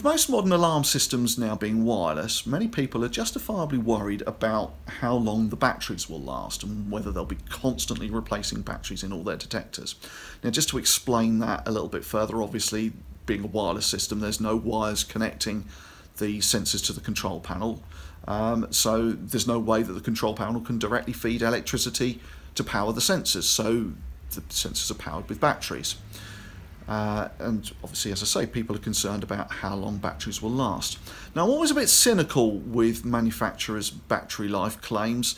most modern alarm systems now being wireless, many people are justifiably worried about how long the batteries will last and whether they'll be constantly replacing batteries in all their detectors. Now, just to explain that a little bit further, obviously, being a wireless system, there's no wires connecting the sensors to the control panel. So there's no way that the control panel can directly feed electricity to power the sensors. So the sensors are powered with batteries. And obviously, as I say, people are concerned about how long batteries will last. Now, I'm always a bit cynical with manufacturers' battery life claims.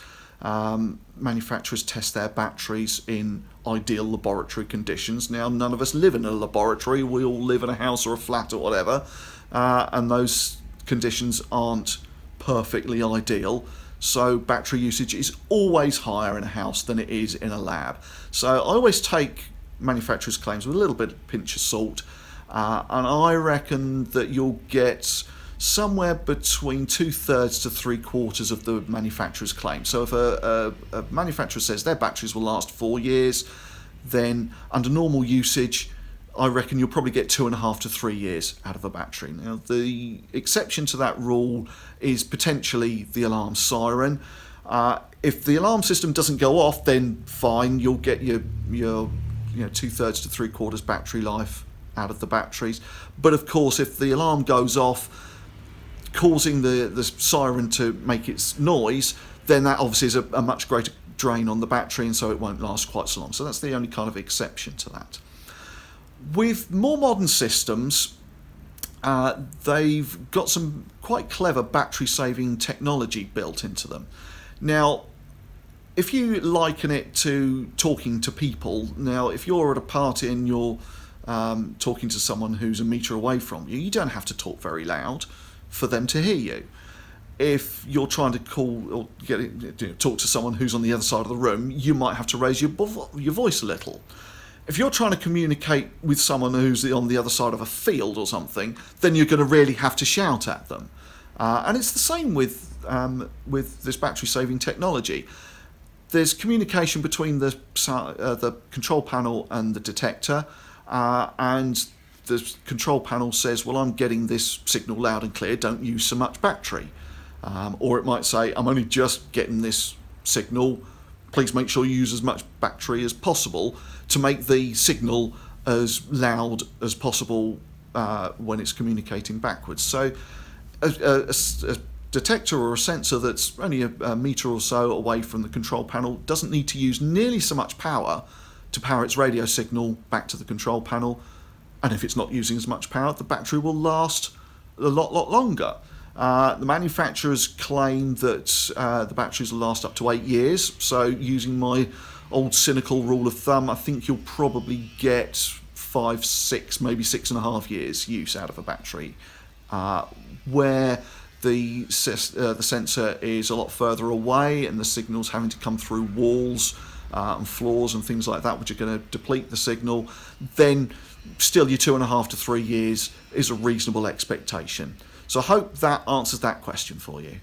Manufacturers test their batteries in ideal laboratory conditions. Now, none of us live in a laboratory. We all live in a house or a flat or whatever. And those conditions aren't perfectly ideal. So battery usage is always higher in a house than it is in a lab. So I always take manufacturers' claims with a little bit of pinch of salt, and I reckon that you'll get somewhere between 2/3 to 3/4 of the manufacturer's claim. So if a manufacturer says their batteries will last 4 years, then under normal usage, I reckon you'll probably get 2.5 to 3 years out of a battery. Now, the exception to that rule is potentially the alarm siren. If the alarm system doesn't go off, then fine, you'll get your 2/3 to 3/4 battery life out of the batteries. But of course, if the alarm goes off, causing the siren to make its noise, then that obviously is a much greater drain on the battery, and so it won't last quite so long. So that's the only kind of exception to that. With more modern systems, they've got some quite clever battery-saving technology built into them. Now, if you liken it to talking to people, now if you're at a party and you're talking to someone who's a metre away from you, you don't have to talk very loud for them to hear you. If you're trying to call or talk to someone who's on the other side of the room, you might have to raise your voice a little. If you're trying to communicate with someone who's on the other side of a field or something, then you're going to really have to shout at them. And it's the same with this battery-saving technology. There's communication between the control panel and the detector, and the control panel says, well, I'm getting this signal loud and clear, don't use so much battery. Or it might say, I'm only just getting this signal, please make sure you use as much battery as possible to make the signal as loud as possible when it's communicating backwards. So a detector or a sensor that's only a metre or so away from the control panel doesn't need to use nearly so much power to power its radio signal back to the control panel, and if it's not using as much power, the battery will last a lot longer. The manufacturers claim that the batteries will last up to 8 years, so using my old cynical rule of thumb, I think you'll probably get 5, 6, maybe 6.5 years use out of a battery, where the sensor is a lot further away and the signal's having to come through walls and floors and things like that, which are going to deplete the signal. Then still your 2.5 to 3 years is a reasonable expectation. So I hope that answers that question for you.